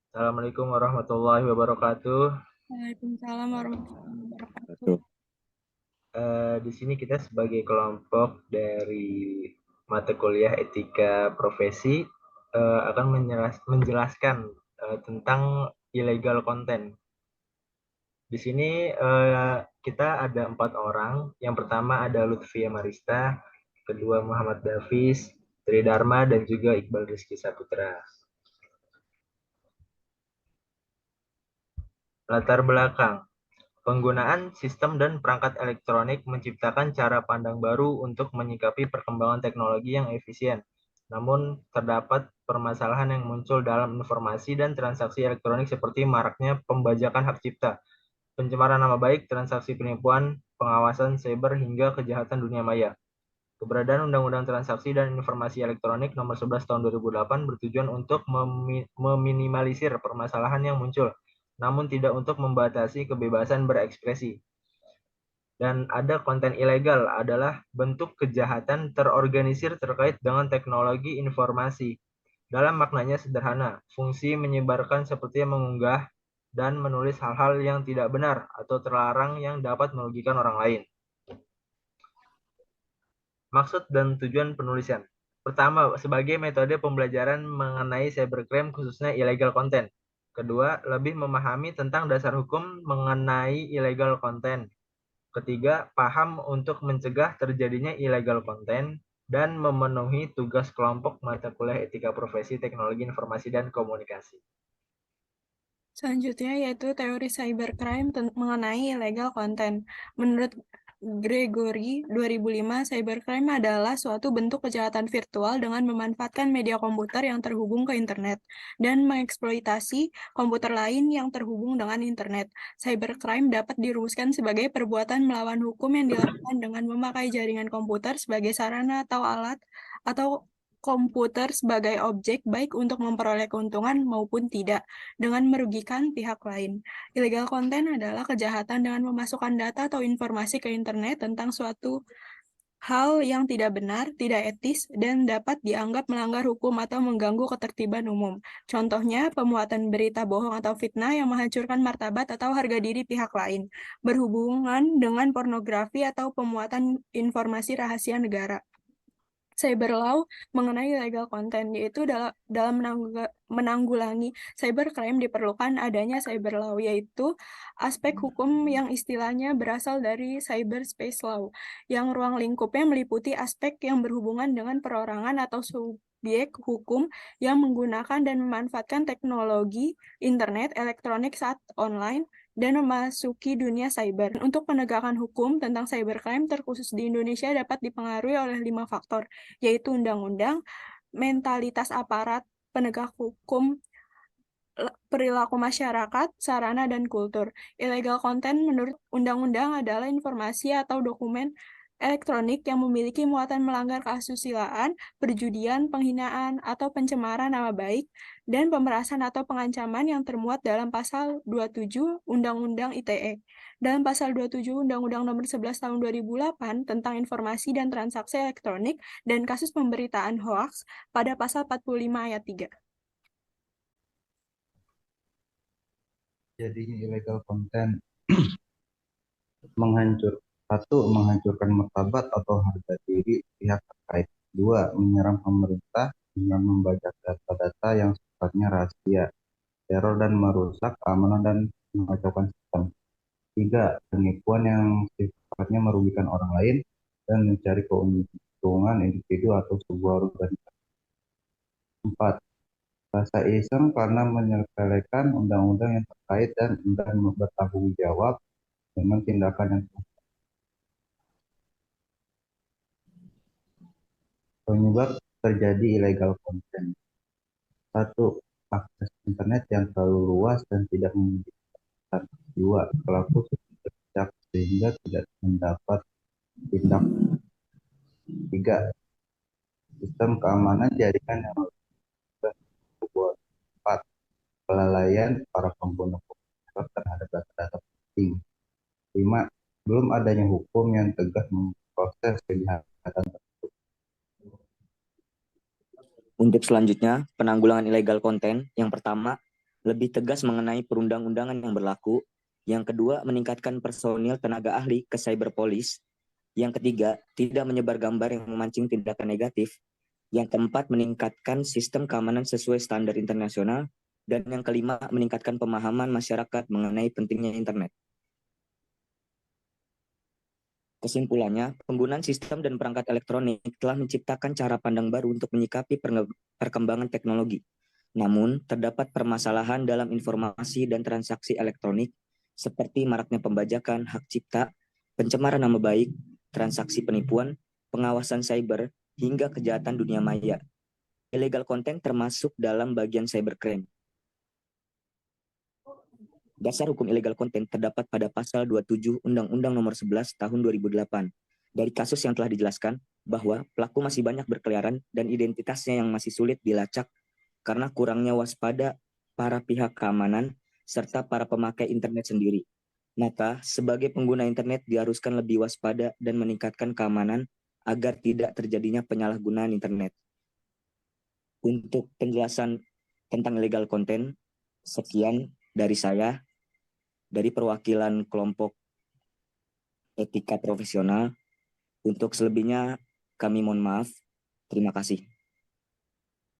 Assalamualaikum warahmatullahi wabarakatuh. Waalaikumsalam warahmatullahi wabarakatuh. Betul. Di sini kita sebagai kelompok dari mata kuliah etika profesi akan menjelaskan tentang illegal content. Di sini kita ada 4 orang. Yang pertama ada Lutfi Marista, kedua Muhammad Davis, Tri Dharma, dan juga Iqbal Rizky Saputra. Latar belakang. Penggunaan sistem dan perangkat elektronik menciptakan cara pandang baru untuk menyikapi perkembangan teknologi yang efisien. Namun, terdapat permasalahan yang muncul dalam informasi dan transaksi elektronik seperti maraknya pembajakan hak cipta, pencemaran nama baik, transaksi penipuan, pengawasan cyber, hingga kejahatan dunia maya. Keberadaan Undang-Undang Transaksi dan Informasi Elektronik Nomor 11 Tahun 2008 bertujuan untuk meminimalisir permasalahan yang muncul, namun tidak untuk membatasi kebebasan berekspresi. Dan ada konten ilegal adalah bentuk kejahatan terorganisir terkait dengan teknologi informasi. Dalam maknanya sederhana, fungsi menyebarkan seperti mengunggah dan menulis hal-hal yang tidak benar atau terlarang yang dapat merugikan orang lain. Maksud dan tujuan penulisan. Pertama, sebagai metode pembelajaran mengenai cybercrime khususnya illegal content. Kedua, lebih memahami tentang dasar hukum mengenai illegal content. Ketiga, paham untuk mencegah terjadinya illegal content dan memenuhi tugas kelompok mata kuliah etika profesi teknologi informasi dan komunikasi. Selanjutnya yaitu teori cybercrime mengenai illegal content. Menurut Gregory 2005, cybercrime adalah suatu bentuk kejahatan virtual dengan memanfaatkan media komputer yang terhubung ke internet dan mengeksploitasi komputer lain yang terhubung dengan internet. Cybercrime dapat dirumuskan sebagai perbuatan melawan hukum yang dilakukan dengan memakai jaringan komputer sebagai sarana atau alat atau komputer sebagai objek baik untuk memperoleh keuntungan maupun tidak dengan merugikan pihak lain. Illegal content adalah kejahatan dengan memasukkan data atau informasi ke internet tentang suatu hal yang tidak benar, tidak etis, dan dapat dianggap melanggar hukum atau mengganggu ketertiban umum. Contohnya, pemuatan berita bohong atau fitnah yang menghancurkan martabat atau harga diri pihak lain, berhubungan dengan pornografi atau pemuatan informasi rahasia negara. Cyber law mengenai illegal content, yaitu dalam menanggulangi cybercrime diperlukan adanya cyber law, yaitu aspek hukum yang istilahnya berasal dari cyberspace law, yang ruang lingkupnya meliputi aspek yang berhubungan dengan perorangan atau subjek hukum yang menggunakan dan memanfaatkan teknologi internet, elektronik saat online, dan memasuki dunia cyber. Untuk penegakan hukum tentang cybercrime terkhusus di Indonesia dapat dipengaruhi oleh 5 faktor, yaitu undang-undang, mentalitas aparat penegak hukum, perilaku masyarakat, sarana, dan kultur. Illegal content menurut undang-undang adalah informasi atau dokumen elektronik yang memiliki muatan melanggar keasusilaan, perjudian, penghinaan, atau pencemaran nama baik, dan pemerasan atau pengancaman yang termuat dalam pasal 27 Undang-Undang ITE. Dalam pasal 27 Undang-Undang Nomor 11 Tahun 2008 tentang informasi dan transaksi elektronik dan kasus pemberitaan hoaks pada pasal 45 ayat 3. Jadi illegal content menghancurkan martabat atau harga diri pihak terkait. Dua, menyerang pemerintah dengan membajak data-data yang sifatnya rahasia, teror dan merusak keamanan dan mengacaukan sistem. Tiga, penipuan yang sifatnya merugikan orang lain dan mencari keuntungan individu atau sebuah organisasi. Empat, rasa iseng karena menyepelekan undang-undang yang terkait dan enggan bertanggung jawab dengan tindakan yang penyebab terjadi illegal content. Satu, akses internet yang terlalu luas dan tidak memungkinkan. Dua, pelaku sudah terjejak sehingga tidak mendapat tindak. Tiga, sistem keamanan jaringan yang sudah dibuat. Empat, kelalaian para pengguna komputer terhadap data-data penting. Lima, belum adanya hukum yang tegas memproses kejahatan. Untuk selanjutnya, penanggulangan illegal content. Yang pertama, lebih tegas mengenai perundang-undangan yang berlaku. Yang kedua, meningkatkan personil tenaga ahli ke cyberpolis. Yang ketiga, tidak menyebar gambar yang memancing tindakan negatif. Yang keempat, meningkatkan sistem keamanan sesuai standar internasional. Dan yang kelima, meningkatkan pemahaman masyarakat mengenai pentingnya internet. Kesimpulannya, penggunaan sistem dan perangkat elektronik telah menciptakan cara pandang baru untuk menyikapi perkembangan teknologi. Namun, terdapat permasalahan dalam informasi dan transaksi elektronik, seperti maraknya pembajakan, hak cipta, pencemaran nama baik, transaksi penipuan, pengawasan cyber, hingga kejahatan dunia maya. Illegal content termasuk dalam bagian cybercrime. Dasar hukum illegal content terdapat pada pasal 27 Undang-Undang Nomor 11 Tahun 2008. Dari kasus yang telah dijelaskan bahwa pelaku masih banyak berkeliaran dan identitasnya yang masih sulit dilacak karena kurangnya waspada para pihak keamanan serta para pemakai internet sendiri. Maka, sebagai pengguna internet diharuskan lebih waspada dan meningkatkan keamanan agar tidak terjadinya penyalahgunaan internet. Untuk penjelasan tentang illegal content, sekian dari saya, dari perwakilan kelompok etika profesional. Untuk selebihnya kami mohon maaf. Terima kasih.